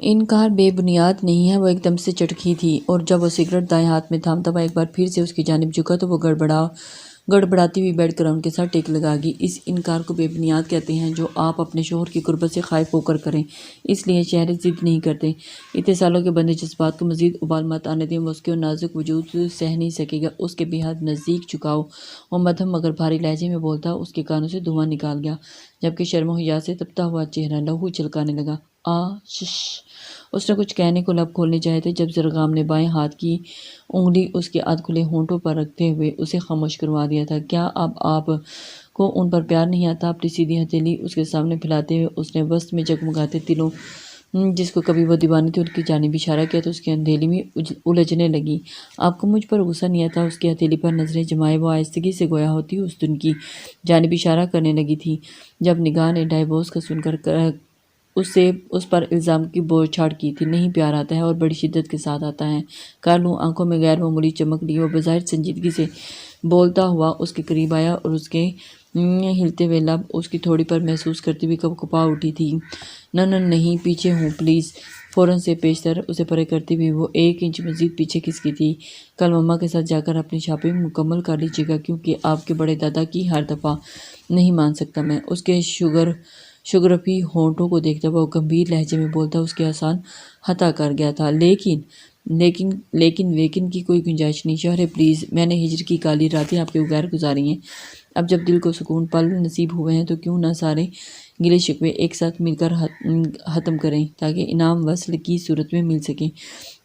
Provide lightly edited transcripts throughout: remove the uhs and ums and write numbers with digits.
انکار بے بنیاد نہیں ہے، وہ ایک دم سے چٹکی تھی اور جب وہ سگریٹ دائیں ہاتھ میں تھامتا ہوا ایک بار پھر سے اس کی جانب جھکا تو وہ گڑبڑاتی ہوئی بیٹھ کر ان کے ساتھ ٹیک لگا گی۔ اس انکار کو بے بنیاد کہتے ہیں جو آپ اپنے شوہر کی قربت سے خائف ہو کر کریں، اس لیے چہرے ضد نہیں کرتے۔ اتنے سالوں کے بندے جذبات کو مزید ابال مت آنے دیں، وہ اس کے نازک وجود سہ نہیں سکے گا۔ اس کے بے حد نزدیک جھکاؤ، وہ مدھم مگر بھاری لہجے میں بولتا، اس کے کانوں سے دھواں نکال گیا جبکہ شرم و حیا سے تپتا ہوا چہرہ لہو چھلکانے لگا۔ شش۔ اس نے کچھ کہنے کو لب کھولنے چاہے تھے جب زرغام نے بائیں ہاتھ کی انگلی اس کے ادھ کھلے ہونٹوں پر رکھتے ہوئے اسے خاموش کروا دیا تھا۔ کیا اب آپ کو ان پر پیار نہیں آتا؟ اپنی سیدھی ہتھیلی اس کے سامنے پھیلاتے ہوئے اس نے وسط میں جگمگاتے تلوں جس کو کبھی وہ دیوانی تھی ان کی جانب اشارہ کیا تو اس کی اندھیلی میں الجھنے لگی۔ آپ کو مجھ پر غصہ نہیں آتا؟ اس کی ہتھیلی پر نظریں جمائے وہ آہستگی سے گویا ہوتی اس دن کی جانب اشارہ کرنے لگی تھی جب نگاہ نے ڈائیورس کا سن کر اس پر الزام کی بوچھاڑ کی تھی۔ نہیں، پیار آتا ہے اور بڑی شدت کے ساتھ آتا ہے۔ کارلو آنکھوں میں غیر معمولی چمک لی، وہ بظاہر سنجیدگی سے بولتا ہوا اس کے قریب آیا اور اس کے ہلتے ہوئے لب اس کی تھوڑی پر محسوس کرتی ہوئی کپا اٹھی تھی۔ نہیں، پیچھے ہوں پلیز۔ فوراً سے پیشتر اسے پرے کرتی ہوئی وہ 1 انچ مزید پیچھے کھسکی تھی۔ کل مما کے ساتھ جا کر اپنی شاپنگ مکمل کر لیجیے گا کیونکہ آپ کے بڑے دادا کی ہر دفعہ نہیں مان سکتا میں۔ اس کے شگرفی ہونٹوں کو دیکھتا ہوا وہ گمبھیر لہجے میں بولتا، اس کے آسان خطا کر گیا تھا لیکن کی کوئی گنجائش نہیں۔ شوہر پلیز، میں نے ہجر کی کالی راتیں آپ کے بغیر گزاری ہیں۔ اب جب دل کو سکون پل نصیب ہوئے ہیں تو کیوں نہ سارے گلے شکوے ایک ساتھ مل کر ختم کریں تاکہ انعام وصل کی صورت میں مل سکیں۔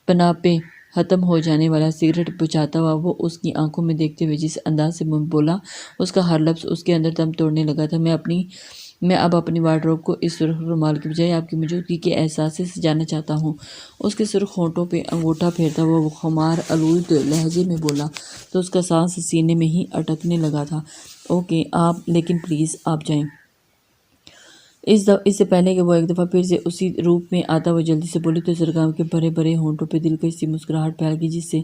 پناہ پہ ختم ہو جانے والا سگریٹ بجھاتا ہوا وہ اس کی آنکھوں میں دیکھتے ہوئے جس انداز سے بولا، اس کا ہر لفظ اس کے اندر دم توڑنے لگا تھا۔ میں اب اپنی وارڈروب کو اس سرخ رومال کی بجائے آپ کی موجودگی کے احساس سے سجانا چاہتا ہوں۔ اس کے سرخ ہونٹوں پہ انگوٹھا پھیرتا ہوا وہ خمار آلود لہجے میں بولا تو اس کا سانس سینے میں ہی اٹکنے لگا تھا۔ اوکے لیکن پلیز آپ جائیں۔ اس سے پہلے کہ وہ ایک دفعہ پھر سے اسی روپ میں آتا وہ جلدی سے بولی تو زرغام کے بھرے بھرے ہونٹوں پہ دلکش سی مسکراہٹ پھیل گئی جس سے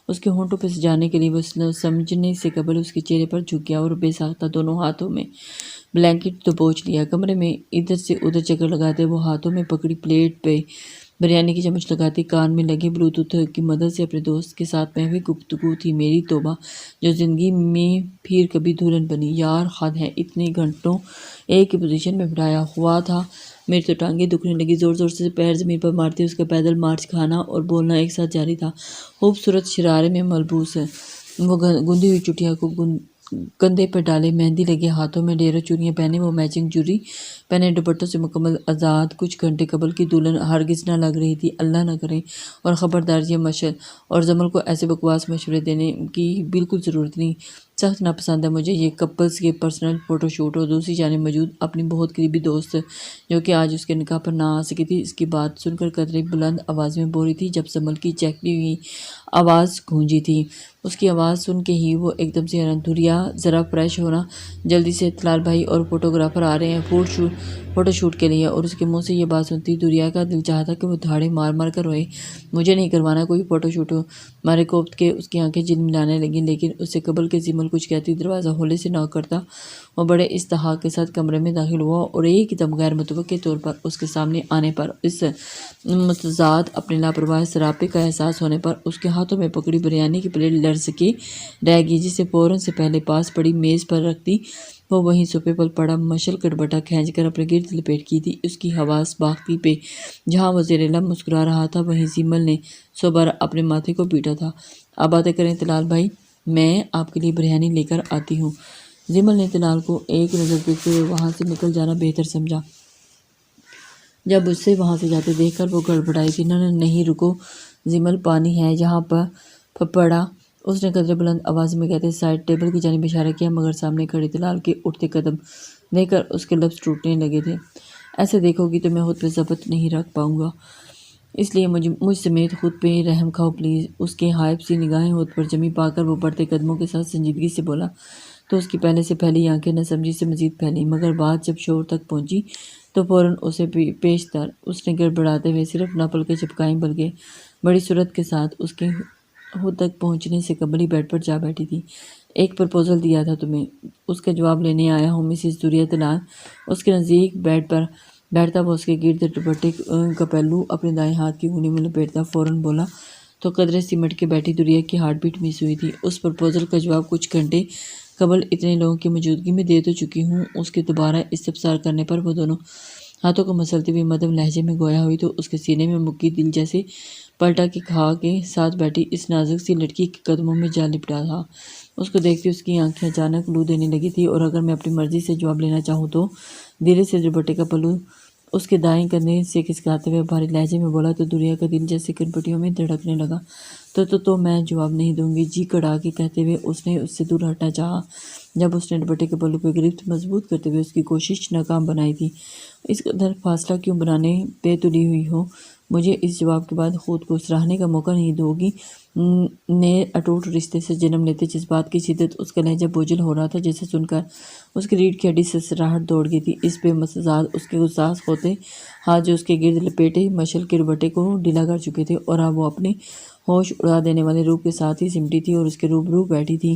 اس کے ہونٹوں پہ سجانے کے لیے وہ سمجھنے سے قبل اس کے چہرے پر جھک گیا اور بے ساختہ دونوں ہاتھوں میں بلینکٹ دبوچ لیا۔ کمرے میں ادھر سے ادھر چکر لگاتے وہ ہاتھوں میں پکڑی پلیٹ پہ بریانی کی چمچ لگاتی کان میں لگے بلوٹوتھ کی مدد سے اپنے دوست کے ساتھ محوی گفتگو تھی۔ میری توبہ، جو زندگی میں پھر کبھی دلہن بنی، یار حد ہے، اتنے گھنٹوں ایک ہی پوزیشن میں بٹھایا ہوا تھا۔ میری تو ٹانگیں دکھنے لگی۔ زور زور سے پیر زمین پر مارتے اس کا پیدل مارچ کھانا اور بولنا ایک ساتھ جاری تھا۔ خوبصورت شرارے میں ملبوس وہ گندی ہوئی چٹیاں کو کندھے پر ڈالے مہندی لگے ہاتھوں میں ڈھیروں چوڑیاں پہنے وہ میچنگ جوری پہنے دوپٹوں سے مکمل آزاد کچھ گھنٹے قبل کی دلہن ہرگز نہ لگ رہی تھی۔ اللہ نہ کرے اور خبردار، یہ مشل اور زمل کو ایسے بکواس مشورے دینے کی بالکل ضرورت نہیں۔ سخت ناپسند ہے مجھے یہ کپلز کے پرسنل فوٹو شوٹ۔ اور دوسری جانب موجود اپنی بہت قریبی دوست جو کہ آج اس کے نکاح پر نہ آ سکی تھی، اس کی بات سن کر قدرے بلند آواز میں بول رہی تھی جب زمل کی چہکتی ہوئی آواز گونجی تھی۔ اس کی آواز سن کے ہی وہ ایک دم سے حیران، دھریا ذرا فریش ہونا، جلدی سے طلال بھائی اور فوٹوگرافر آ رہے ہیں فوٹو شوٹ کے لیے۔ اور اس کے منہ سے یہ بات سنتی دھریا کا دل چاہتا کہ وہ دھاڑے مار مار کر روئے۔ مجھے نہیں کروانا کوئی فوٹو شوٹ۔ مارے کوفت کے اس کی آنکھیں جلملانے لگیں لیکن اس سے قبل کہ زمل کچھ کہتی دروازہ ہولے سے ناک کرتا وہ بڑے استحقاق کے ساتھ کمرے میں داخل ہوا اور ایک دم غیر متوقع طور پر اس کے سامنے آنے پر اس متضاد اپنے لاپرواہ سراپے کا احساس ہونے پر اس کے ہاتھوں میں پکڑی بریانی کی پلیٹ لرز کے رہ گئی جسے فوراً سے پہلے پاس پڑی میز پر رکھ دی۔ وہ وہیں صوفے پر پڑا مشل کٹبٹا کھینچ کر اپنے گرد لپیٹ کی تھی۔ اس کی حواس باختری پہ جہاں وہ زیر لب مسکرا رہا تھا وہیں زمل نے 100 بار اپنے ماتھے کو پیٹا تھا۔ آپ باتیں کریں طلال بھائی، میں آپ کے لیے بریانی لے کر آتی ہوں۔ زمل نے طلال کو ایک نظر دیکھتے ہوئے وہاں سے نکل جانا بہتر سمجھا۔ جب اسے وہاں سے جاتے دیکھ کر وہ گڑبڑائی تھی۔ نہیں رکو زمل، پانی ہے یہاں پر پڑا، اس نے قدرے بلند آواز میں کہتے سائڈ ٹیبل کی جانب اشارہ کیا مگر سامنے کھڑے طلال کے اٹھتے قدم دیکھ کر اس کے لفظ ٹوٹنے لگے تھے۔ ایسے دیکھو گی تو میں خود پہ ضبط نہیں رکھ پاؤں گا، اس لیے مجھ سمیت خود پہ رحم کھاؤ پلیز۔ اس کے غائب سی نگاہیں ہودھ پر جمی پا کر وہ بڑھتے قدموں کے ساتھ سنجیدگی سے بولا تو اس کی پہلے سے پھیلی آنکھیں ناسمجھی سے مزید پھیلیں مگر بات جب شوہر تک پہنچی تو فوراً اسے پیشتر اس نے گڑبڑاتے ہوئے صرف نہ پلکیں جھپکائیں بلکہ بڑی سرعت کے ساتھ اس کے خود تک پہنچنے سے قبل ہی بیڈ پر جا بیٹھی تھی۔ ایک پرپوزل دیا تھا تمہیں، اس کا جواب لینے آیا ہوں مسز دھریا طلال۔ اس کے نزدیک بیڈ پر بیٹھتا وہ اس کے گرد دوپٹے کا پہلو اپنے دائیں ہاتھ کی انگلی میں لپیٹتا فوراً بولا تو قدرے سمٹ کے بیٹھی دوریا کی ہارٹ بیٹ مس ہوئی تھی۔ اس پرپوزل کا جواب کچھ گھنٹے قبل اتنے لوگوں کی موجودگی میں دے تو چکی ہوں۔ اس کے دوبارہ استفسار کرنے پر وہ دونوں ہاتھوں کو مسلتے ہوئے مدھم لہجے میں گویا ہوئی تو اس کے سینے میں مکی دل جیسے پلٹا کے کھا کے ساتھ بیٹھی اس نازک سی لڑکی کے قدموں میں جا لپٹا تھا۔ اس کو دیکھتے اس کی آنکھیں اچانک لو دینے لگی تھی اور اگر میں اپنی مرضی سے جواب لینا چاہوں تو دھیرے سے دوپٹے کا پلو اس کے دائیں کندھے سے کھسکاتے ہوئے بھاری لہجے میں بولا تو دوریا کا دل جیسے کنپٹیوں میں دھڑکنے لگا۔ تو میں جواب نہیں دوں گی، جی کڑا کے کہتے ہوئے اس نے اس سے دور ہٹنا چاہا۔ جب اس نے دوپٹے کے پلو پہ گرفت مضبوط کرتے ہوئے اس کی کوشش ناکام بنائی تھی۔ اس قدر فاصلہ کیوں بنانے پہ تلی ہوئی ہو؟ مجھے اس جواب کے بعد خود کو سراہنے کا موقع نہیں دو گی؟ نئے اٹوٹ رشتے سے جنم لیتے جذبات کی شدت اس کا لہجہ بوجھل ہو رہا تھا جسے سن کر اس کی ریڑھ کی ہڈی سے سراہٹ دوڑ گئی تھی۔ اس بے مساز اس کے گساس ہوتے ہاتھ جو اس کے گرد لپیٹے مشل کے دوپٹے کو ڈھیلا کر چکے تھے اور اب وہ اپنے ہوش اڑا دینے والے روپ کے ساتھ ہی سمٹی تھی اور اس کے روبرو بیٹھی تھی۔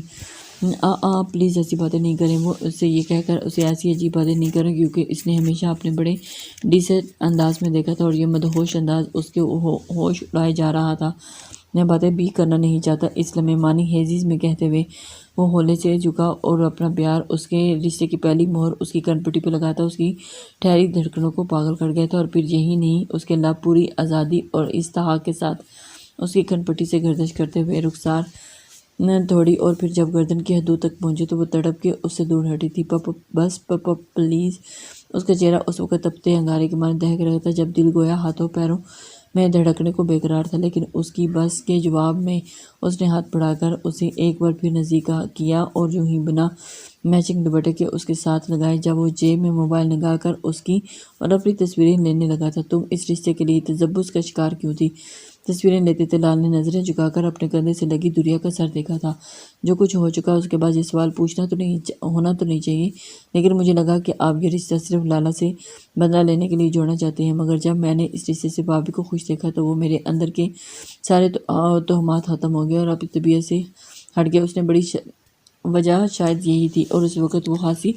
پلیز ایسی باتیں نہیں کریں، وہ اس سے یہ کہہ کر اسے ایسی عجیب باتیں نہیں کریں کیونکہ اس نے ہمیشہ اپنے بڑے ڈیسنٹ انداز میں دیکھا تھا اور یہ مدہوش انداز اس کے ہوش اڑائے جا رہا تھا۔ میں باتیں بھی کرنا نہیں چاہتا، اس لمحے مانی ہیزیز میں کہتے ہوئے وہ ہولے سے جھکا اور اپنا پیار اس کے رشتے کی پہلی مہر اس کی کنپٹی پہ لگاتا اس کی ٹھہری دھڑکنوں کو پاگل کر گیا تھا اور پھر یہی نہیں اس کے لب پوری آزادی اور استحقاق کے ساتھ اس کی کنپٹی سے گردش کرتے ہوئے رخسار تھوڑی اور پھر جب گردن کی حدود تک پہنچے تو وہ تڑپ کے اس سے دور ہٹی تھی۔ بس پلیز۔ اس کا چہرہ اس وقت تپتے انگارے کے مانے دہک رہا تھا جب دل گویا ہاتھوں پیروں میں دھڑکنے کو بےقرار تھا، لیکن اس کی بس کے جواب میں اس نے ہاتھ بڑھا کر اسے ایک بار پھر نزدیک کیا اور یوں ہی بنا میچنگ دوپٹے کے اس کے ساتھ لگائے جب وہ جیب میں موبائل نگاہ کر اس کی اور اپنی تصویریں لینے لگا تھا۔ تم اس رشتے کے لیے تجبس کا شکار کیوں تھی؟ تصویریں لیتے تلال نے نظریں جھکا کر اپنے کندھے سے لگی دوریا کا سر دیکھا تھا۔ جو کچھ ہو چکا اس کے بعد یہ سوال ہونا تو نہیں چاہیے، لیکن مجھے لگا کہ آپ یہ رشتہ صرف لالا سے بدلہ لینے کے لیے جوڑنا چاہتے ہیں، مگر جب میں نے اس رشتے سے بھابھی کو خوش دیکھا تو وہ میرے اندر کے سارے توہمات ختم ہو گئے اور اپنی طبیعت سے ہٹ گئے۔ اس نے بڑی وجہ شاید یہی تھی اور اس وقت وہ خاصی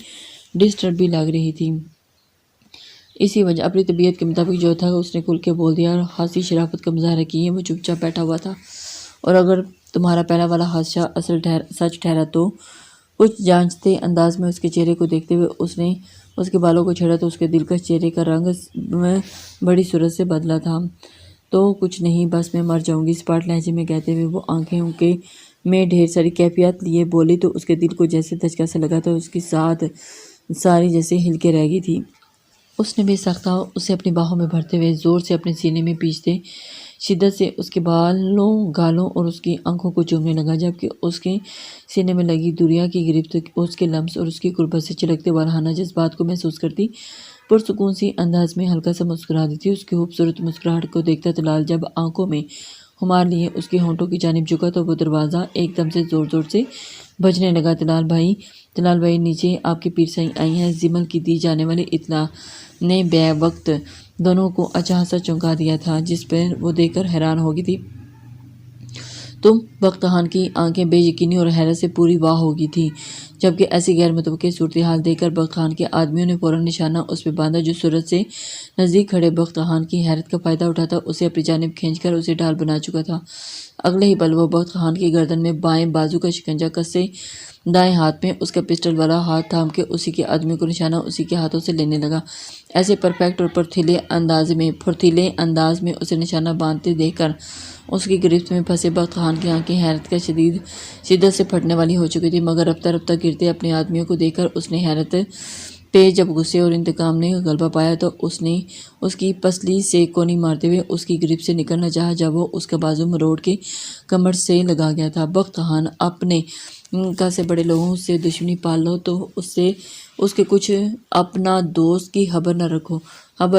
ڈسٹرب بھی لگ رہی تھی۔ اسی وجہ اپنی طبیعت کے مطابق جو تھا اس نے کھل کے بول دیا اور خاصی شرافت کا مظاہرہ کیے وہ چپ چاپ بیٹھا ہوا تھا۔ اور اگر تمہارا پہلا والا حادثہ سچ ٹھہرا تو کچھ جانچتے انداز میں اس کے چہرے کو دیکھتے ہوئے اس نے اس کے بالوں کو چھیڑا تو اس کے دلکش چہرے کا رنگ بڑی صورت سے بدلا تھا۔ تو کچھ نہیں، بس میں مر جاؤں گی، سپاٹ لہجے میں کہتے ہوئے وہ آنکھیں کے میں ڈھیر ساری کیفیات لیے بولی تو اس کے دل کو جیسے دھچکا سا لگا تھا، اس کی ساتھ ساری جیسے ہل کے رہ گئی تھی۔ اس نے بے سختہ اسے اپنی باہوں میں بھرتے ہوئے زور سے اپنے سینے میں پیچھتے شدت سے اس کے بالوں گالوں اور اس کی آنکھوں کو چومنے لگا، جبکہ اس کے سینے میں لگی دوریا کی گرفت اس کے لمس اور اس کی قربت سے چلکتے وارہانہ جذبات کو محسوس کرتی پرسکون سی انداز میں ہلکا سا مسکرا دی تھی۔ اس کی خوبصورت مسکراہٹ کو دیکھتا تلال جب آنکھوں میں خمار لیے اس کے ہونٹوں کی جانب جھکا تو وہ دروازہ ایک دم سے زور زور سے بجنے لگا۔ تلال بھائی نیچے آپ کی پیر سائی آئی ہیں۔ زمل کی دی جانے والی اطلاع نے بے وقت دونوں کو اچھا سا چونکا دیا تھا، جس پر وہ دیکھ کر حیران ہو گئی تھی۔ بخت خان کی آنکھیں بے یقینی اور حیرت سے پوری واہ ہو گئی تھیں، جبکہ ایسی غیر متوقع صورتحال دیکھ کر بخت خان کے آدمیوں نے فوراً نشانہ اس پہ باندھا جو صورت سے نزدیک کھڑے بخت خان کی حیرت کا فائدہ اٹھاتا اسے اپنی جانب کھینچ کر اسے ڈھال بنا چکا تھا۔ اگلے ہی پل وہ بخت خان کی گردن میں بائیں بازو کا شکنجہ کسے دائیں ہاتھ میں اس کا پسٹل والا ہاتھ تھام کے اسی کے آدمی کو نشانہ اسی کے ہاتھوں سے لینے لگا۔ ایسے پرفیکٹ اور پھرتیلے انداز میں اسے نشانہ باندھتے دیکھ کر اس کی گرفت میں پھنسے بخت خان کی آنکھیں حیرت کا شدت سے پھٹنے والی ہو چکی تھی، مگر رفتہ رفتہ گرتے اپنے آدمیوں کو دیکھ کر اس نے حیرت پہ جب غصے اور انتقام نے غلبہ پایا تو اس نے اس کی پسلی سے کونی مارتے ہوئے اس کی گرفت سے نکلنا چاہا جب وہ اس کا بازو مروڑ کے کمر سے لگا گیا تھا۔ بخت خان اپنے سے بڑے لوگوں سے دشمنی پال لو تو اس کے کچھ اپنا دوست کی خبر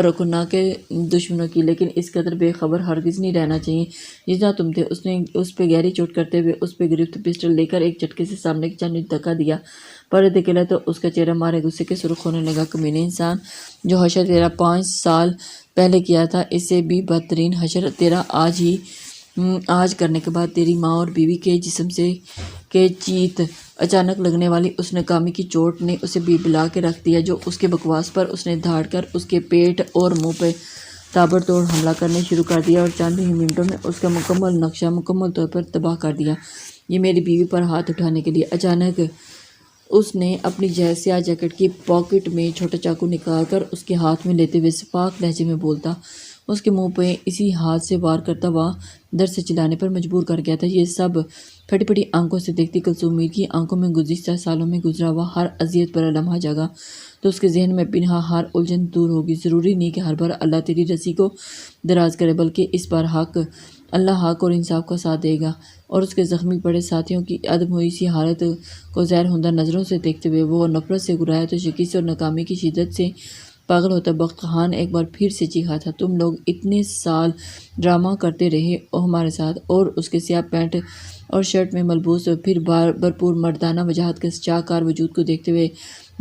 رکھو نہ کہ دشمنوں کی، لیکن اس قدر بے خبر ہرگز نہیں رہنا چاہیے جتنا تم تھے۔ اس نے اس پہ گہری چوٹ کرتے ہوئے اس پہ گرفت پسٹل لے کر ایک جھٹکے سے سامنے کی جانب دھکا دیا۔ پر دھکیلا تو اس کا چہرہ مارے غصے کے سرخ ہونے لگا۔ کمینے انسان، جو حشر تیرا 5 سال پہلے کیا تھا اس سے بھی بدترین حشر تیرا آج ہی آج کرنے کے بعد تیری ماں اور بیوی کے جسم سے کے چیت اچانک لگنے والی اس ناکامی کی چوٹ نے اسے بلا کے رکھ دیا، جو اس کے بکواس پر اس نے دھاڑ کر اس کے پیٹ اور منہ پہ تابڑ توڑ حملہ کرنے شروع کر دیا اور چند ہی منٹوں میں اس کا مکمل نقشہ مکمل طور پر تباہ کر دیا۔ یہ میری بیوی پر ہاتھ اٹھانے کے لیے اچانک اس نے اپنی سیاہ جیکٹ کی پاکٹ میں چھوٹا چاقو نکال کر اس کے ہاتھ میں لیتے ہوئے سپاک لہجے میں بولتا اس کے منہ پہ اسی ہاتھ سے وار کرتا ہوا درد سے چلانے پر مجبور کر گیا تھا۔ یہ سب پھٹی پھٹی آنکھوں سے دیکھتی کلثوم میر کی آنکھوں میں گزشتہ سالوں میں گزرا ہوا ہر اذیت پر لمحہ جگہ تو اس کے ذہن میں پنہاں ہر الجھن دور ہوگی۔ ضروری نہیں کہ ہر بار اللہ تیری رسی کو دراز کرے، بلکہ اس بار اللہ حق اور انصاف کا ساتھ دے گا۔ اور اس کے زخمی پڑے ساتھیوں کی ادب ہوئی سی حالت کو زہر ہوندہ نظروں سے دیکھتے ہوئے وہ نفرت سے گرایا تو شکست اور ناکامی کی شدت سے پاگل ہوتا بخت خان ایک بار پھر سے چیخا تھا، تم لوگ اتنے سال ڈرامہ کرتے رہے ہمارے ساتھ۔ اور اس کے سیاہ پینٹ اور شرٹ میں ملبوس پھر بھرپور مردانہ وجاہت کے شاہکار وجود کو دیکھتے ہوئے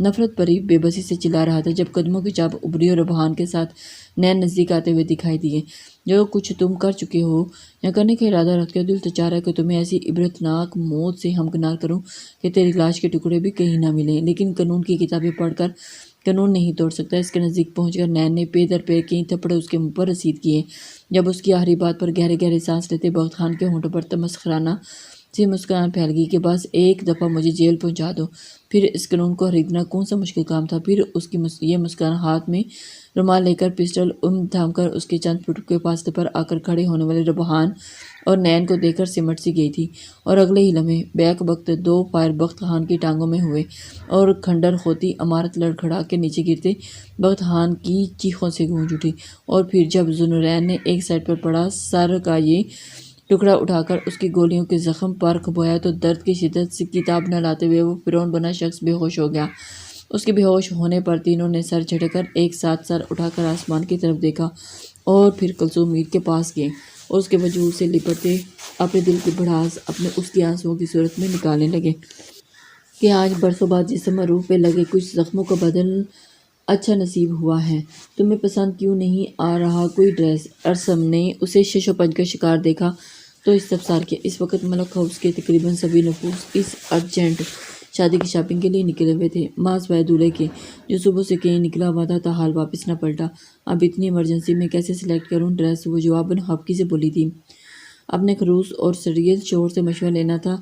نفرت بھری بے بسی سے چلا رہا تھا، جب قدموں کی چاپ ابری اور ربحان کے ساتھ نین نزدیک آتے ہوئے دکھائی دیے۔ جو کچھ تم کر چکے ہو یا کرنے کا ارادہ رکھتے ہو، دل تو چاہ رہا ہے کہ تمہیں ایسی عبرتناک موت سے ہمکنار کروں کہ تیری لاش کے ٹکڑے بھی کہیں نہ ملیں، لیکن قانون کی کتابیں پڑھ کر قانون نہیں توڑ سکتا۔ اس کے نزدیک پہنچ کر نین نے پے در پے کئی تھپڑ اس کے منہ پر رسید کیے۔ جب اس کی آخری بات پر گہرے گہرے سانس لیتے بخت خان کے ہونٹوں پر تمسخرانہ سی مسکراہٹ پھیل گئی کہ بس ایک دفعہ مجھے جیل پہنچا دو، پھر اس قانون کو خریدنا کون سا مشکل کام تھا۔ پھر اس کی یہ مسکراہٹ ہاتھ میں رومال لے کر پسٹل تھام کر اس کے چند فٹ کے فاصلے پر آ کر کھڑے ہونے والے ربحان اور نین کو دیکھ کر سمٹ سی گئی تھی، اور اگلے ہی لمحے بیک وقت 2 فائر بخت خان کی ٹانگوں میں ہوئے اور کھنڈر ہوتی عمارت لڑکھڑا کے نیچے گرتے بخت خان کی چیخوں سے گونج اٹھی۔ اور پھر جب ذوالنورین نے ایک سائڈ پر پڑا سر کا یہ ٹکڑا اٹھا کر اس کی گولیوں کے زخم پر کھبویا تو درد کی شدت سے کتاب نہ لاتے ہوئے وہ فرعون بنا شخص بے ہوش ہو گیا۔ اس کے بے ہوش ہونے پر تینوں نے سر جھٹک کر ایک ساتھ سر اٹھا کر آسمان کی طرف دیکھا اور پھر کلثوم میر کے پاس گئے اور اس کے وجود سے لپٹے اپنے دل کی بھڑاس اپنے اس کی آنسوؤں کی صورت میں نکالنے لگے کہ آج برسوں بعد جسم اور روح پہ لگے کچھ زخموں کا بدل اچھا نصیب ہوا ہے۔ تمہیں پسند کیوں نہیں آ رہا کوئی ڈریس؟ ارسم نے اسے شش و پنج کا شکار دیکھا تو استفسار کیا۔ اس وقت ملک ہاؤس کے تقریباً سبھی نفوس اس ارجنٹ شادی کی شاپنگ کے لیے نکلے ہوئے تھے، ماں سوائے دولہے کے جو صبح سے کہیں نکلا ہوا تھا تاحال واپس نہ پلٹا۔ اب اتنی ایمرجنسی میں کیسے سلیکٹ کروں ڈریس؟ وہ جواباً خفگی سے بولی تھی۔ اپنے خروس اور سریل شوہر سے مشورہ لینا تھا،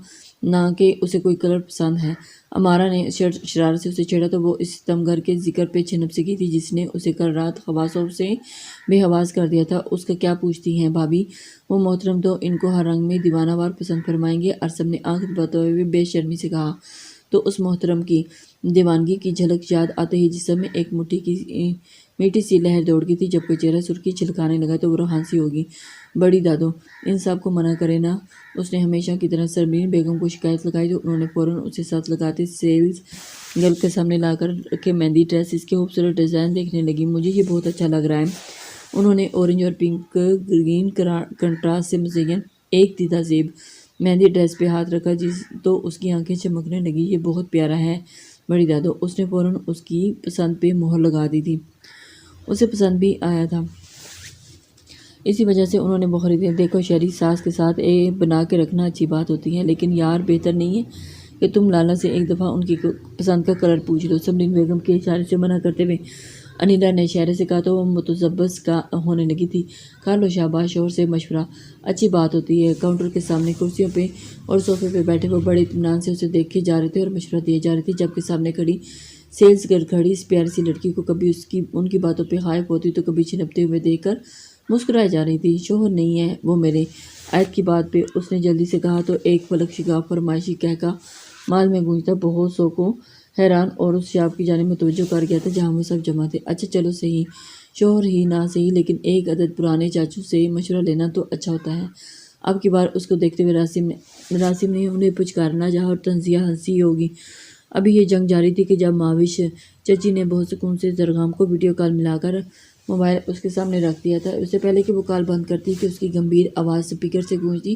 نہ کہ اسے کوئی کلر پسند ہے۔ امارا نے شرارت سے اسے چھیڑا تو وہ اس ستمگر کے ذکر پہ چھنپ سی گئی تھی جس نے اسے کل رات حواسوں سے بے حواس کر دیا تھا۔ اس کا کیا پوچھتی ہیں بھابھی، وہ محترم تو ان کو ہر رنگ میں دیوانہ وار پسند فرمائیں گے، ارسم نے آنکھ دباتے ہوئے بے شرمی سے کہا۔ تو اس محترم کی دیوانگی کی جھلک یاد آتے ہی جسم میں ایک میٹھی سی لہر دوڑ گئی تھی۔ جب کوئی چہرہ سرخی چھلکانے لگا تو وہ روحان سی ہوگی۔ بڑی دادو، ان سب کو منع کرے نا، اس نے ہمیشہ کی طرح سرمین بیگم کو شکایت لگائی تو انہوں نے فوراً اسے ساتھ لگاتے سیلز گرل کے سامنے لا کر رکھے مہندی ڈریس اس کے خوبصورت ڈیزائن دیکھنے لگی۔ مجھے یہ بہت اچھا لگ رہا ہے۔ انہوں نے اورنج اور پنک گرین کنٹراسٹ سے مزین ایک دیدہ زیب مہندی ڈریس پہ ہاتھ رکھا تو اس کی آنکھیں چمکنے لگی۔ یہ بہت پیارا ہے بڑی دادو، اس نے فوراً اس کی پسند پہ مہر لگا دی تھی۔ اسے پسند بھی آیا تھا، اسی وجہ سے انہوں نے وہ خریدے۔ دیکھو شہری ساس کے ساتھ بنا کے رکھنا اچھی بات ہوتی ہے، لیکن یار بہتر نہیں ہے کہ تم لالا سے ایک دفعہ ان کی پسند کا کلر پوچھ لو؟ سمرین بیگم کے اشارے سے منع کرتے ہوئے انیلا نے شہرے سے کہا تو وہ متذبذ ہونے لگی تھی۔ کر لو شاباش، شوہر سے مشورہ اچھی بات ہوتی ہے۔ کاؤنٹر کے سامنے کرسیوں پہ اور صوفے پہ بیٹھے وہ بڑے اطمینان سے اسے دیکھے جا رہے تھے اور مشورہ دیے جا رہے تھے، جبکہ سامنے کھڑی سیلز گرل کھڑی اس پیاری سی لڑکی کو کبھی ان کی باتوں پہ خائف ہوتی تو کبھی چھنپتے ہوئے دیکھ کر مسکرائے جا رہی تھی۔ شوہر نہیں ہے وہ میرے، عائد کی بات پہ اس نے جلدی سے کہا تو ایک فلک شگاف فرمائشی کہکا مال میں گونجتا بہت سو کو حیران اور اس شاپ کی جانب متوجہ کر گیا تھا جہاں وہ سب جمع تھے۔ اچھا چلو صحیح، شوہر ہی نہ صحیح لیکن ایک عدد پرانے چاچو سے مشورہ لینا تو اچھا ہوتا ہے۔ اب کی بار اس کو دیکھتے ہوئے راسم نے انہیں پچکارنا چاہا اور تنزیہ ہنسی ہوگی۔ ابھی یہ جنگ جاری تھی کہ جب ماوش چچی نے بہت سکون سے زرغام کو ویڈیو کال ملا کر موبائل اس کے سامنے رکھ دیا تھا۔ اس سے پہلے کہ وہ کال بند کرتی کہ اس کی گمبھیر آواز سپیکر سے گونجتی،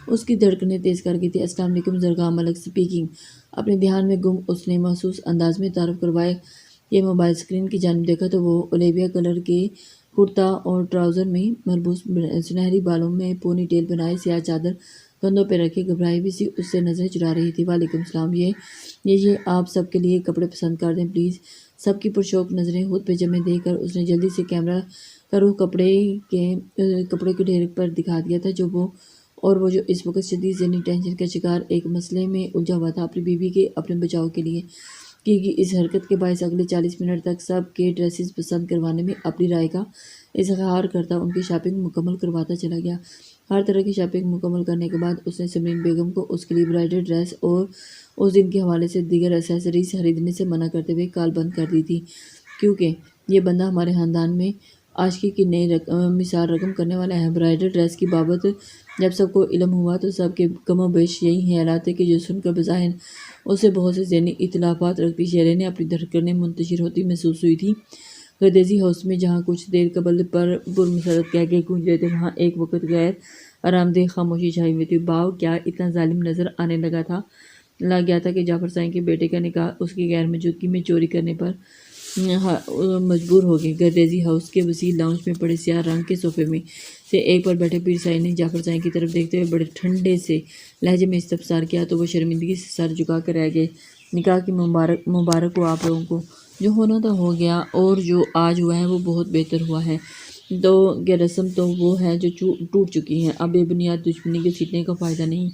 اس کی دھڑکنیں تیز کر گئی تھی۔ السلام علیکم، زرغام ملک اسپیکنگ۔ اپنے دھیان میں گم اس نے محسوس انداز میں تعارف کروائے یہ موبائل اسکرین کی جانب دیکھا تو وہ اولیویا کلر کے کرتا اور ٹراؤزر میں مربوط سنہری بالوں میں پونی ٹیل بنائے سیاہ چادر کندھوں پہ رکھے گھبرائی بھی سی اس سے نظریں چرا رہی تھی۔ وعلیکم السلام، یہ آپ سب کے لیے کپڑے پسند کر دیں پلیز۔ سب کی پرشوق نظریں خود پہ جمے دیکھ کر اس نے جلدی سے کیمرہ کا رخ کپڑے کے ڈھیر پر دکھا دیا تھا وہ جو اس وقت شدید ذہنی ٹینشن کا شکار ایک مسئلے میں الجھا ہوا تھا اپنی بیوی کے اپنے بچاؤ کے لیے کی اس حرکت کے باعث اگلے 40 منٹ تک سب کے ڈریسز پسند کروانے میں اپنی رائے کا اظہار کرتا ان کی شاپنگ مکمل کرواتا چلا گیا۔ ہر طرح کی شاپنگ مکمل کرنے کے بعد اس نے سمرین بیگم کو اس کے لیے برائڈل ڈریس اور اس دن کے حوالے سے دیگر ایسیسریز خریدنے سے منع کرتے ہوئے کال بند کر دی تھی، کیونکہ یہ بندہ ہمارے خاندان میں عاشقی کی نئی مثال رقم کرنے والا ہے۔ برائڈل ڈریس کی بابت جب سب کو علم ہوا تو سب کے کم و بیش یہی خیالات تھے کہ جو سن کر بظاہر اسے بہت سے ذہنی اختلافات رکھتی چہرے نے اپنی دھڑکنیں منتشر ہوتی محسوس ہوئی تھی۔ گردیزی ہاؤس میں جہاں کچھ دیر قبل پرمسرت کہہ کے گونج رہے تھے وہاں ایک وقت غیر آرام دہ خاموشی چھائی ہوئی تھی۔ باؤ کیا اتنا ظالم نظر آنے لگ گیا تھا کہ جعفر سائیں کے بیٹے کا نکاح اس کی غیر موجودگی میں چوری کرنے پر مجبور ہو گئے۔ گردیزی ہاؤس کے وسیع لاؤنج میں پڑے سیاہ رنگ کے صوفے میں سے ایک پر بیٹھے پیر سائیں نے جعفر سائیں کی طرف دیکھتے ہوئے بڑے ٹھنڈے سے لہجے میں استفسار کیا تو وہ شرمندگی سے سر جھکا کر رہ گئے۔ نکاح کی مبارک ہو آپ لوگوں کو، جو ہونا تھا ہو گیا اور جو آج ہوا ہے وہ بہت بہتر ہوا ہے۔ تو یہ رسم تو وہ ہے جو ٹوٹ چکی ہے، اب بے بنیاد دشمنی کے چھیڑنے کا فائدہ نہیں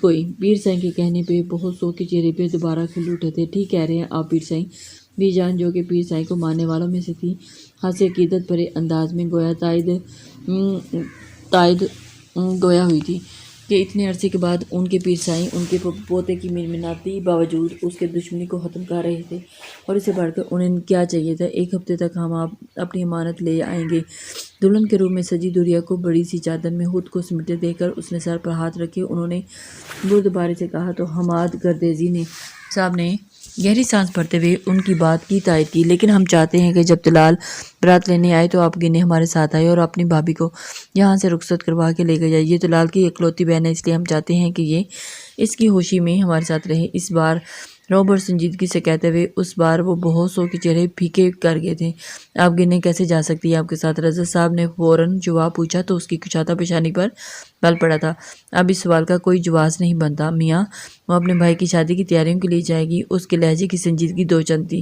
کوئی۔ پیر سائیں کے کہنے پہ بہت سو کے چہرے پہ دوبارہ کھل اٹھے تھے۔ ٹھیک کہہ رہے ہیں آپ پیر سائیں، بھی جان جو کہ پیر سائیں کو ماننے والوں میں سے تھی، ہاتھ سے عقیدت بھرے انداز میں گویا تائید گویا ہوئی تھی کہ اتنے عرصے کے بعد ان کے پیر سائیں ان کے پوتے کی منمناتی باوجود اس کے دشمنی کو ختم کر رہے تھے، اور اسے بڑھ کر انہیں کیا چاہیے تھا۔ ایک ہفتے تک ہم اپنی امانت لے آئیں گے۔ دلہن کے روپ میں سجی دوریا کو بڑی سی چادر میں خود کو سمیٹے دیکھ کر اس نے سر پر ہاتھ رکھے انہوں نے بردباری سے کہا تو حماد گردیزی صاحب نے گہری سانس بھرتے ہوئے ان کی بات کی تائید کی، لیکن ہم چاہتے ہیں کہ جب طلال برات لینے آئے تو آپ گنے ہمارے ساتھ آئے اور اپنی بھابھی کو یہاں سے رخصت کروا کے لے کے جائے۔ یہ طلال کی اکلوتی بہن ہے، اس لیے ہم چاہتے ہیں کہ یہ اس کی خوشی میں ہمارے ساتھ رہے۔ اس بار روب اور سنجیدگی سے کہتے ہوئے اس بار وہ بہت سو کے چہرے پھیکے کر گئے تھے۔ آپ گنے کیسے جا سکتی ہے آپ کے ساتھ؟ رضا صاحب نے فوراً جواب پوچھا تو اس کی کشادہ پیشانی پر بل پڑا تھا۔ اب اس سوال کا کوئی جواز نہیں بنتا میاں، وہ اپنے بھائی کی شادی کی تیاریوں کے لیے جائے گی۔ اس کے لہجے کی سنجیدگی دو چند تھی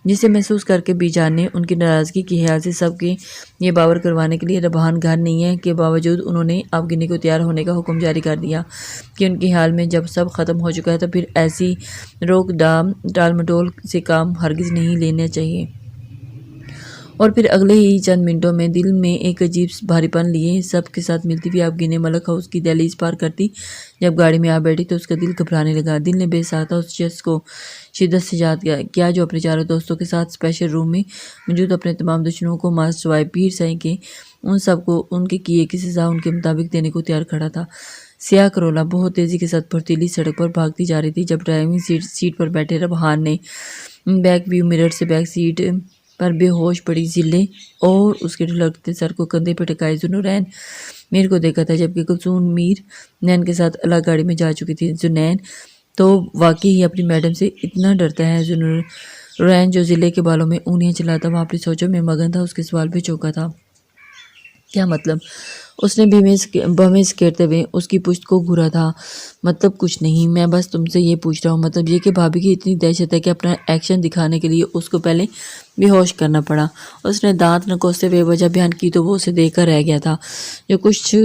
جسے محسوس کر کے بی جان نے ان کی ناراضگی کے خیال سے سب کے یہ باور کروانے کے لیے ربحان گھر نہیں ہے کے باوجود انہوں نے اب گنے کو تیار ہونے کا حکم جاری کر دیا کہ ان کے حال میں جب سب ختم ہو چکا ہے تو پھر ایسی روک ٹال مٹول سے کام ہرگز نہیں لینا چاہیے۔ اور پھر اگلے ہی چند منٹوں میں دل میں ایک عجیب بھاری پن لیے سب کے ساتھ ملتی ہوئی آپ گنے ملک ہاؤس کی دہلیز پار کرتی جب گاڑی میں آ بیٹھی تو اس کا دل گھبرانے لگا۔ دل نے بے ساختہ اس شخص کو شدت سے یاد کیا جو اپنے چاروں دوستوں کے ساتھ اسپیشل روم میں موجود اپنے تمام دشمنوں کو ماں سوائے پیر سائیں کے ان سب کو ان کے کیے کی سزا ان کے مطابق دینے کو تیار کھڑا تھا۔ سیاہ کرولا بہت تیزی کے ساتھ پھرتیلی سڑک پر بھاگتی جا رہی تھی جب ڈرائیونگ سیٹ پر بیٹھے ربحان نے بیک ویو مرر سے بیک سیٹ پر بے ہوش پڑی ذلے اور اس کے ڈھلکتے سر کو کندھے پہ ٹکائے ذوالنورین میر کو دیکھا تھا، جبکہ کلثوم میر نین کے ساتھ الگ گاڑی میں جا چکی تھی۔ ذوالنورین تو واقعی ہی اپنی میڈم سے اتنا ڈرتا ہے۔ ذوالنورین جو ذلے کے بالوں میں انگلیاں چلاتا وہ اپنی سوچوں میں مگن تھا، اس کے سوال پہ چونکا تھا۔ کیا مطلب؟ اس نے بہمیں سکیڑتے ہوئے اس کی پشت کو گھورا تھا۔ مطلب کچھ نہیں، میں بس تم سے یہ پوچھ رہا ہوں، مطلب یہ کہ بھابھی کی اتنی دہشت ہے کہ اپنا ایکشن دکھانے کے لیے اس کو پہلے بے ہوش کرنا پڑا۔ اس نے دانت نکوستے ہوئے وجہ بیان کی تو وہ اسے دیکھ کر رہ گیا تھا جو کچھ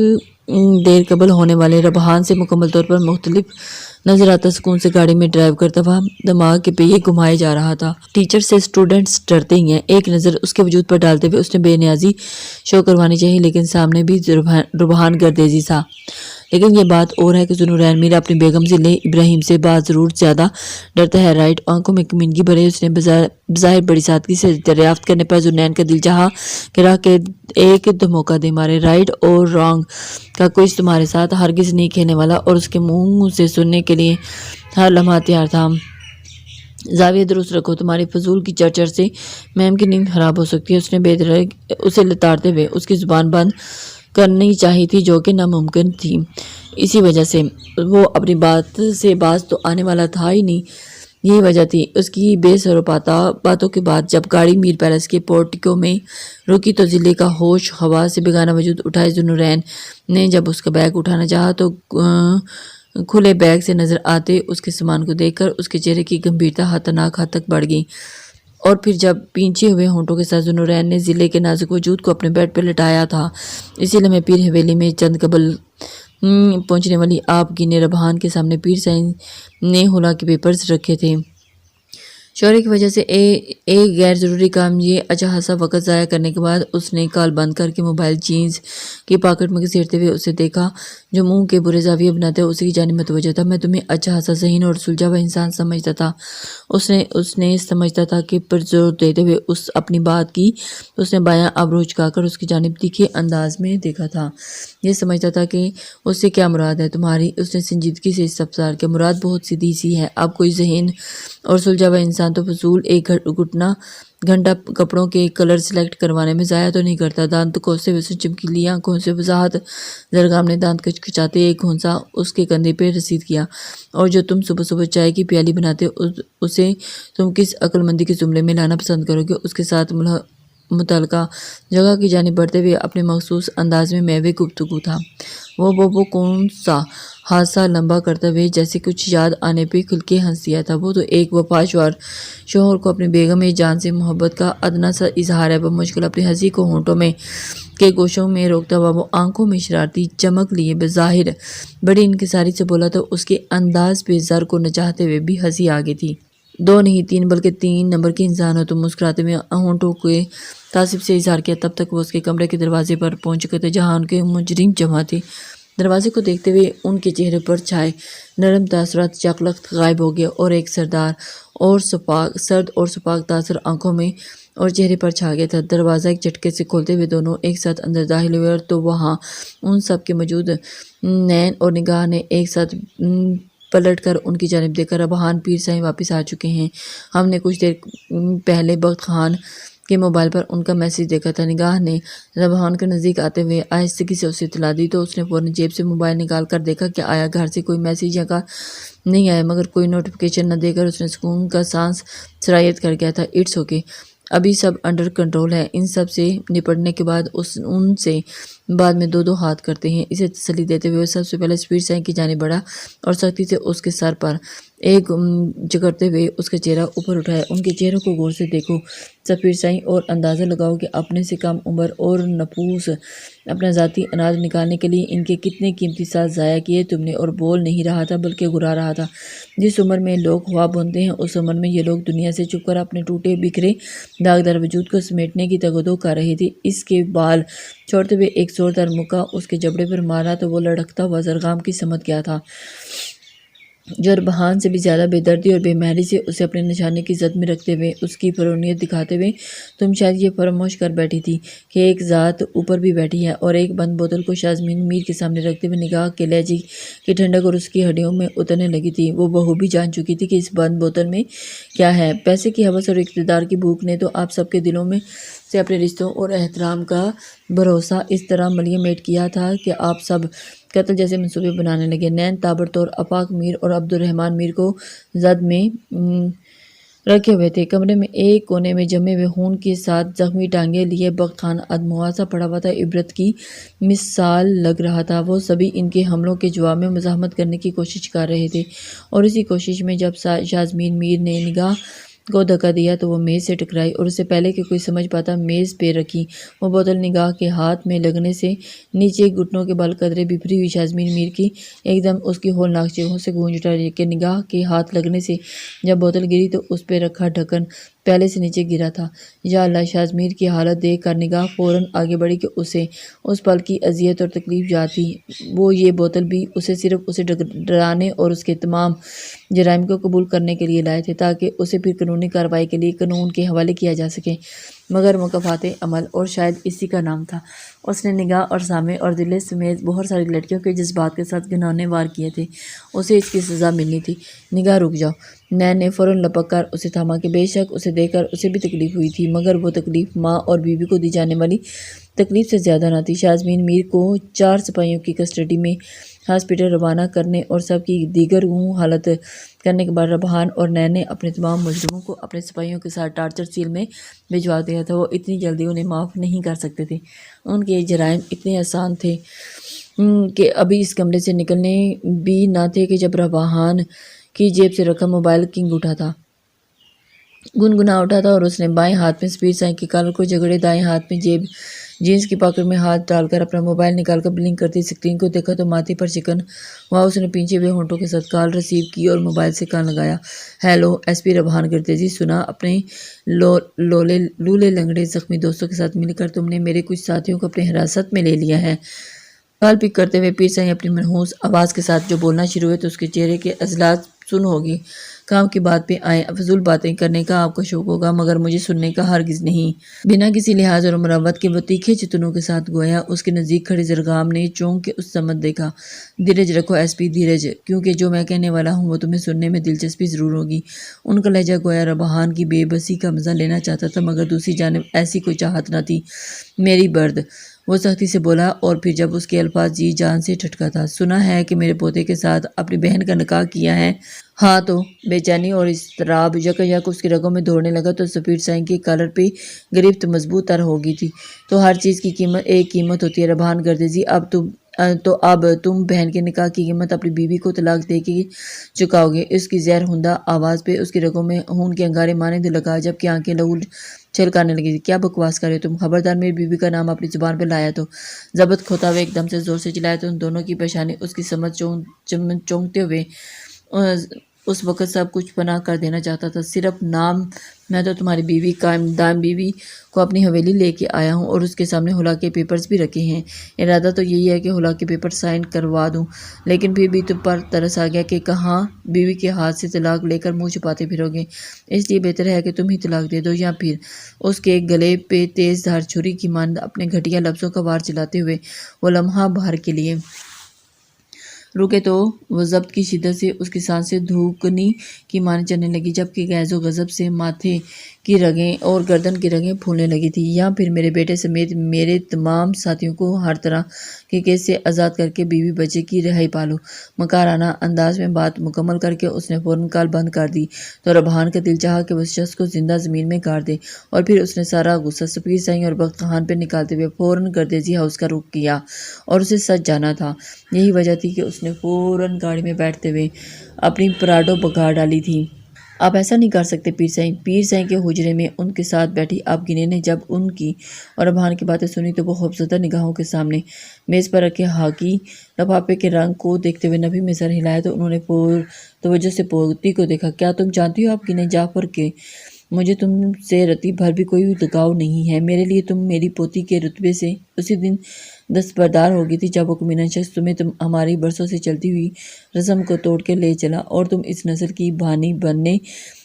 دیر قبل ہونے والے ربحان سے مکمل طور پر مختلف نظر آتا سکون سے گاڑی میں ڈرائیو کرتا ہوا دماغ کے پہیے گھمائے جا رہا تھا۔ ٹیچر سے اسٹوڈنٹس ڈرتے ہی ہیں، ایک نظر اس کے وجود پر ڈالتے ہوئے اس نے بے نیازی شو کروانی چاہیے، لیکن سامنے بھی ربحان گردیزی تھا۔ لیکن یہ بات اور ہے کہ ذوالنورین میر اپنی بیگم ذلے ابراہیم سے ضرور زیادہ ڈرتا ہے، رائٹ؟ آنکھوں میں کمینگی بھرے اس نے بظاہر بڑی سادگی سے دریافت کرنے پر ذوالنورین کا دل چاہا کہ راہ کے ایک دھموکہ دے مارے۔ رائٹ اور رانگ کا کوئز تمہارے ساتھ ہرگز نہیں کھیلنے والا اور اس کے منہ سے سننے کے لیے ہر لمحہ تیار تھا۔ زاویہ درست رکھو، تمہاری فضول کی چرچر سے میم کی نیند خراب ہو سکتی ہے۔ اس نے بے دریغ اسے لتاڑتے ہوئے اس کی زبان بند کرنی چاہی تھی جو کہ ناممکن تھی، اسی وجہ سے وہ اپنی بات سے باز تو آنے والا تھا ہی نہیں۔ یہی وجہ تھی اس کی بے سروپاتا باتوں کے بعد جب گاڑی میر پیلس کے پورٹیکو میں رکی تو ضلع کا ہوش ہوا سے بیگانہ وجود اٹھائے ذوالنورین نے جب اس کا بیگ اٹھانا چاہا تو کھلے بیگ سے نظر آتے اس کے سامان کو دیکھ کر اس کے چہرے کی گمبھیرتا خطرناک حد تک بڑھ گئی، اور پھر جب پینچے ہوئے ہونٹوں کے ساتھ ذوالنورین نے ضلع کے نازک وجود کو اپنے بیڈ پہ لٹایا تھا، اسی لمحے پیر حویلی میں چند قبل پہنچنے والی آپ کی نگربان کے سامنے پیر سائیں نے ہلا کے پیپرز رکھے تھے۔ شوہر کی وجہ سے ایک غیر ضروری کام یہ اچھا خاصا وقت ضائع کرنے کے بعد اس نے کال بند کر کے موبائل جینز کی پاکٹ میں گھسیٹتے ہوئے اسے دیکھا جو منہ کے برے زاویے بناتے اسی کی جانب متوجہ تھا۔ میں تمہیں اچھا خاصا ذہین اور سلجھا ہوا انسان سمجھتا تھا، اس نے سمجھتا تھا کہ پر زور دیتے ہوئے اپنی بات کی تو اس نے بایاں ابرو جھکا کر اس کی جانب تیکھے انداز میں دیکھا تھا، یہ سمجھتا تھا کہ اس سے کیا مراد ہے تمہاری۔ اس نے سنجیدگی سے استفسار کیا۔ مراد بہت سیدھی سی ہے، اب کوئی ذہین اور سلجھا ہوا انسان تو فضول ایک گھنٹہ کپڑوں کے کلر سلیکٹ کروانے میں ضائع تو نہیں کرتا۔ دانت کوستے ہوئے اس نے چمکیلی آنکھوں سے وضاحت زرگام نے دانت کچکچاتے ایک گھونسا اس کے کندھے پہ رسید کیا۔ اور جو تم صبح صبح چائے کی پیالی بناتے اسے تم کس عقل مندی کے زمرے میں لانا پسند کرو گے؟ اس کے ساتھ متعلقہ جگہ کی جانب بڑھتے ہوئے اپنے مخصوص انداز میں محو گفتگو تھا۔ وہ کون سا حادثہ لمبا کرتے ہوئے جیسے کچھ یاد آنے پہ کھل کے ہنس دیا تھا۔ وہ تو ایک وفادار شوہر کو اپنی بیگم جان سے محبت کا ادنا سا اظہار ہے۔ بمشکل اپنی ہنسی کو ہونٹوں میں کے گوشوں میں روکتا ہوا وہ آنکھوں میں شرارتی چمک لیے بظاہر بڑی انکساری سے بولا تو اس کے انداز پہ زر کو نہ چاہتے ہوئے بھی ہنسی آ گئی تھی۔ دو نہیں تین بلکہ 3 نمبر کے انسان ہو تم، مسکراتے ہوئے ہونٹوں کے تعصب سے اظہار کیا۔ تب تک وہ اس کے کمرے کے دروازے پر پہنچ چکے تھے جہاں ان کے مجرم جمع تھے۔ دروازے کو دیکھتے ہوئے ان کے چہرے پر چھائے نرم تاثرات چکلک غائب ہو گئے اور ایک سرد اور سپاک تاثر آنکھوں میں اور چہرے پر چھا گیا تھا۔ دروازہ ایک جھٹکے سے کھولتے ہوئے دونوں ایک ساتھ اندر داخل ہوئے اور تو وہاں ان سب کے موجود نین اور نگاہ نے ایک ساتھ پلٹ کر ان کی جانب دیکھا۔ ربحان پیر سائیں واپس آ چکے ہیں، ہم نے کچھ دیر پہلے بخت خان کے موبائل پر ان کا میسج دیکھا تھا۔ نگاہ نے ربحان کے نزدیک آتے ہوئے آہستگی سے اسے اطلاع دی تو اس نے فوراً جیب سے موبائل نکال کر دیکھا کہ آیا گھر سے کوئی میسج یا کال نہیں آیا، مگر کوئی نوٹیفیکیشن نہ دے کر اس نے سکون کا سانس سرایت کر کیا تھا۔ اٹس اوکے، ابھی سب انڈر کنٹرول ہے۔ ان سب سے نپٹنے کے بعد ان سے بعد میں دو ہاتھ کرتے ہیں۔ اسے تسلی دیتے ہوئے سب سے پہلے پیر سائیں کی جانب بڑھا اور سختی سے اس کے سر پر ایک جگڑتے ہوئے اس کا چہرہ اوپر اٹھایا۔ ان کے چہروں کو غور سے دیکھو سب پیر سائیں، اور اندازہ لگاؤ کہ اپنے سے کم عمر اور نپوس اپنا ذاتی اناج نکالنے کے لیے ان کے کتنے قیمتی سال ضائع کیے تم نے۔ اور بول نہیں رہا تھا بلکہ گھرا رہا تھا۔ جس عمر میں لوگ خواب بنتے ہیں اس عمر میں یہ لوگ دنیا سے چھپ کر اپنے ٹوٹے بکھرے داغدار وجود کو سمیٹنے کی تگودو کر رہے تھے۔ اس کے بال چھوڑتے ہوئے ایک زوردار مکہ اس کے جبڑے پر مارا تو وہ لڑکتا ہوا زرگام کی سمت گیا تھا جو ربحان سے بھی زیادہ بے دردی اور بے مہری سے اسے اپنے نشانے کی زد میں رکھتے ہوئے اس کی فرونیت دکھاتے ہوئے تم شاید یہ فراموش کر بیٹھی تھی کہ ایک ذات اوپر بھی بیٹھی ہے۔ اور ایک بند بوتل کو شازمین میر کے سامنے رکھتے ہوئے نگاہ کے لہجے کی ٹھنڈک اور اس کی ہڈیوں میں اترنے لگی تھی۔ وہ بہو بھی جان چکی تھی کہ اس بند بوتل میں کیا ہے۔ پیسے کی ہوس اور اقتدار کی بھوک نے تو آپ سب کے دلوں میں سے اپنے رشتوں اور احترام کا بھروسہ اس طرح ملیے میٹ کیا تھا کہ آپ سب قتل جیسے منصوبے بنانے لگے۔ نین تابر طور آفاق میر اور عبدالرحمن میر کو زد میں رکھے ہوئے تھے۔ کمرے میں ایک کونے میں جمے ہوئے خون کے ساتھ زخمی ٹانگیں لیے بخت خان ادمخواسا پڑا ہوا تھا، عبرت کی مثال لگ رہا تھا۔ وہ سبھی ان کے حملوں کے جواب میں مزاحمت کرنے کی کوشش کر رہے تھے، اور اسی کوشش میں جب شازمین میر نے نگاہ کو دھکا دیا تو وہ میز سے ٹکرائی اور اس سے پہلے کہ کوئی سمجھ پاتا میز پہ رکھی وہ بوتل نگاہ کے ہاتھ میں لگنے سے نیچے گھٹنوں کے بل قدرے بپھری ہوئی شازمین میر کی ایک دم اس کی ہولناک چیخوں سے گونج اٹھا کہ نگاہ کے ہاتھ لگنے سے جب بوتل گری تو اس پہ رکھا ڈھکن پہلے سے نیچے گرا تھا۔ یا اللہ! شازمین کی حالت دیکھ کر نگاہ فوراً آگے بڑھی کہ اسے اس پل کی اذیت اور تکلیف یاد تھی۔ وہ یہ بوتل بھی صرف اسے ڈرانے اور اس کے تمام جرائم کو قبول کرنے کے لیے لائے تھے تاکہ اسے پھر قانونی کارروائی کے لیے قانون کے حوالے کیا جا سکے، مگر مکافات عمل، اور شاید اسی کا نام تھا۔ اس نے نگاہ اور سامع اور دلے سمیت بہت ساری لڑکیوں کے جذبات کے ساتھ گھناؤنے وار کیے تھے۔ اسے اس کی سزا ملنی تھی۔ نگاہ رک جاؤ! نین نے فوراً لپک کر اسے تھاما کہ بے شک اسے دیکھ کر اسے بھی تکلیف ہوئی تھی، مگر وہ تکلیف ماں اور بیوی کو دی جانے والی تکلیف سے زیادہ نہ تھی۔ شازمین میر کو 4 سپاہیوں کی کسٹڈی میں ہاسپٹل روانہ کرنے اور سب کی دیگر حالت کرنے کے بعد ربحان اور نین نے اپنے تمام مجرموں کو اپنے سپاہیوں کے ساتھ ٹارچر سیل میں بھجوا دیا تھا۔ وہ اتنی جلدی انہیں معاف نہیں کر سکتے تھے۔ ان کے جرائم اتنے آسان تھے کہ ابھی اس کمرے سے نکلنے بھی نہ تھے کہ جب ربحان کی جیب سے رکھا موبائل کنگ اٹھا تھا، گنگنا اٹھا تھا اور اس نے بائیں ہاتھ میں سپیر سائیں کی کالر کو جگڑے دائیں ہاتھ میں جینس کی پاکٹ میں ہاتھ ڈال کر اپنا موبائل نکال کر بلنک کرتی اسکرین کو دیکھا تو ماتھے پر چکن ہوا۔ اس نے پیچھے ہوئے ہونٹوں کے ساتھ کال ریسیو کی اور موبائل سے کان لگایا۔ ہیلو ایس پی ربحان گردیزی، سنا اپنے لولے لنگڑے زخمی دوستوں کے ساتھ مل کر تم نے میرے کچھ ساتھیوں کو اپنے حراست میں لے لیا ہے۔ کال پک کرتے ہوئے پیر سائیں اپنی منحوس آواز کے ساتھ جو بولنا شروع ہوئے تو اس کے چہرے کے عضلات سن ہوگی۔ کام کی بات پہ آئیں، فضول باتیں کرنے کا آپ کو شوق ہوگا مگر مجھے سننے کا ہرگز نہیں۔ بنا کسی لحاظ اور مروت کے وہ تیکھے چتنوں کے ساتھ گویا اس کے نزدیک کھڑے زرگام نے چونک کے اس سمت دیکھا۔ دھیرج رکھو ایس پی، دھیرج، کیونکہ جو میں کہنے والا ہوں وہ تمہیں سننے میں دلچسپی ضرور ہوگی۔ ان کا لہجہ گویا ربحان کی بے بسی کا مزہ لینا چاہتا تھا مگر دوسری جانب ایسی کوئی چاہت نہ تھی۔ میری برد، وہ سختی سے بولا اور پھر جب اس کے الفاظ جی جان سے ٹھٹکا تھا، سنا ہے کہ میرے پوتے کے ساتھ اپنی بہن کا نکاح کیا ہے؟ ہاں تو بے چینی اور اضطراب یکایک اس کی رگوں میں دوڑنے لگا تو سپیر سائیں کی کالر پہ گرفت مضبوط تر ہو گئی تھی۔ تو ہر چیز کی قیمت ایک قیمت ہوتی ہے ربحان گردیزی، اب تم بہن کے نکاح کی قیمت اپنی بیوی کو طلاق دے کے چکاؤ گے۔ اس کی زہر ہندہ آواز پہ اس کی رگوں میں خون کے انگارے مانند لگا جبکہ آنکھیں لہو چھلکانے لگی تھی۔ کیا بکواس کر رہے ہو تم؟ خبردار میری بیوی کا نام اپنی زبان پہ لایا تو ضبط کھوتا ہوا ایک دم سے زور سے چلایا تو ان دونوں کی پیشانی اس کی سمت چونکتے ہوئے اس وقت سب کچھ پناہ کر دینا چاہتا تھا، صرف نام۔ میں تو تمہاری بیوی قائم دائم بیوی کو اپنی حویلی لے کے آیا ہوں اور اس کے سامنے ہلا کے پیپرز بھی رکھے ہیں۔ ارادہ تو یہی ہے کہ ہلا کے پیپر سائن کروا دوں، لیکن پھر بھی تم پر ترس آ گیا کہ کہاں بیوی کے ہاتھ سے طلاق لے کر منہ چھپاتے پھرو گے، اس لیے بہتر ہے کہ تم ہی طلاق دے دو۔ یا پھر اس کے گلے پہ تیز دھار چھری کی مانند اپنے گھٹیا لفظوں کا وار چلاتے ہوئے وہ لمحہ بھر کے لیے رکے تو وہ ضبط کی شدت سے اس کی سانسیں دھوکنی کی مانند چلنے لگی جبکہ غیظ و غضب سے ماتھے کی رگیں اور گردن کی رگیں پھولنے لگی تھی۔ یا پھر میرے بیٹے سمیت میرے تمام ساتھیوں کو ہر طرح کے کیس سے آزاد کر کے بیوی بچے کی رہائی پالو۔ مکارانہ انداز میں بات مکمل کر کے اس نے فوراً کال بند کر دی تو ربحان کا دل چاہا کہ وہ اس شخص کو زندہ زمین میں گاڑ دے اور پھر اس نے سارا غصہ سپیر سائیں اور بخت خان پہ نکالتے ہوئے فوراً گردیزی ہاؤس کا رخ کیا اور اسے سچ جانا تھا۔ یہی وجہ تھی کہ اس نے فوراً گاڑی میں بیٹھتے ہوئے اپنی پراڈو بگاڑ ڈالی تھی۔ آپ ایسا نہیں کر سکتے پیر سائیں۔ پیر سائیں کے حجرے میں ان کے ساتھ بیٹھی آپ گنے نے جب ان کی اور ربحان کی باتیں سنی تو وہ خوفزدہ نگاہوں کے سامنے میز پر رکھے ہاکی لفافے کے رنگ کو دیکھتے ہوئے نبی میں سر ہلایا تو انہوں نے توجہ سے پوتی کو دیکھا۔ کیا تم جانتی ہو آپ گنے جعفر کہ مجھے تم سے رتی بھر بھی کوئی لگاؤ نہیں ہے؟ میرے لیے تم میری پوتی کے رتبے سے اسی دن دستبردار ہو گئی تھی جب وہ کمینہ شخص تمہیں ہماری برسوں سے چلتی ہوئی رسم کو توڑ کے لے چلا اور تم اس نسل کی بانی بننے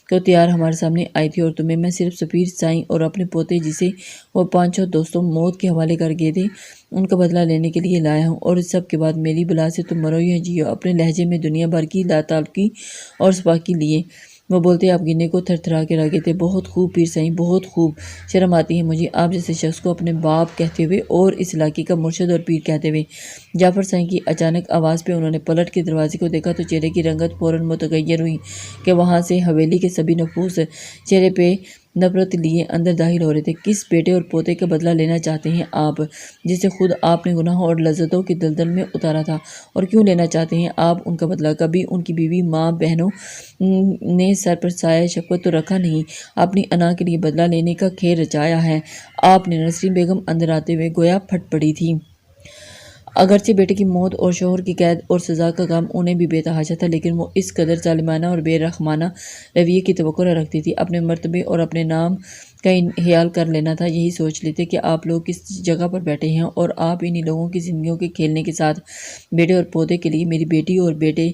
کو تیار ہمارے سامنے آئی تھی، اور تمہیں میں صرف سپیر سائیں اور اپنے پوتے جسے وہ 5-6 دوستوں موت کے حوالے کر گئے تھے ان کا بدلہ لینے کے لیے لایا ہوں، اور اس سب کے بعد میری بلا سے تم مرو یا جیو اپنے لہجے میں دنیا بھر کی لاتعلقی اور سپاکی لیے وہ بولتے آپ گنے کو تھرتھرا کے رہ گئے تھے۔ بہت خوب پیر سائیں، بہت خوب، شرم آتی ہے مجھے آپ جیسے شخص کو اپنے باپ کہتے ہوئے اور اس علاقے کا مرشد اور پیر کہتے ہوئے۔ جعفر سائیں کی اچانک آواز پہ انہوں نے پلٹ کے دروازے کو دیکھا تو چہرے کی رنگت فوراً متغیر ہوئی کہ وہاں سے حویلی کے سبھی نفوس چہرے پہ نفرت لیے اندر داخل ہو رہے تھے۔ کس بیٹے اور پوتے کا بدلہ لینا چاہتے ہیں آپ جسے خود آپ نے گناہوں اور لذتوں کی دلدل میں اتارا تھا، اور کیوں لینا چاہتے ہیں آپ ان کا بدلہ؟ کبھی ان کی بیوی ماں بہنوں نے سر پر سایہ شفقت تو رکھا نہیں، اپنی انا کے لیے بدلہ لینے کا کھیل رچایا ہے آپ نے۔ نسرین بیگم اندر آتے ہوئے گویا پھٹ پڑی تھی۔ اگرچہ بیٹے کی موت اور شوہر کی قید اور سزا کا غم انہیں بھی بے تحاشا تھا، لیکن وہ اس قدر ظالمانہ اور بے رحمانہ رویے کی توقع نہ رکھتی تھی۔ اپنے مرتبے اور اپنے نام کا خیال کر لینا تھا، یہی سوچ لیتے کہ آپ لوگ کس جگہ پر بیٹھے ہیں اور آپ انہی لوگوں کی زندگیوں کے کھیلنے کے ساتھ بیٹے اور پوتے کے لیے میری بیٹی اور بیٹے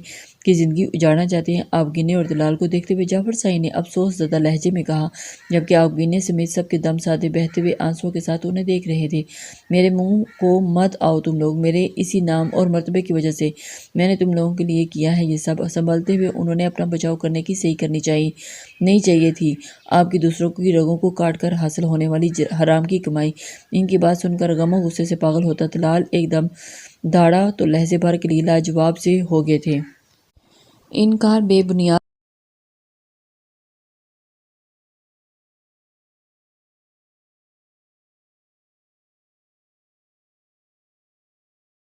کی زندگی اجاڑنا چاہتے ہیں؟ آبگینے اور دلال کو دیکھتے ہوئے جعفر سائی نے افسوس زدہ لہجے میں کہا، جبکہ آبگینے سمیت سب کے دم سادے بہتے ہوئے آنسوؤں کے ساتھ انہیں دیکھ رہے تھے۔ میرے منہ کو مت آؤ تم لوگ، میرے اسی نام اور مرتبے کی وجہ سے میں نے تم لوگوں کے لیے کیا ہے یہ سب۔ سنبھلتے ہوئے انہوں نے اپنا بچاؤ کرنے کی صحیح کرنی نہیں چاہیے تھی۔ آپ کی دوسروں کی رگوں کو کاٹ کر حاصل ہونے والی حرام کی کمائی۔ ان کی بات سن کر غم و غصے سے پاگل ہوتا دلال ایک دم دھاڑا تو لہجے بھر کے لیے لاجواب سے ہو گئے تھے۔ انکار بے بنیاد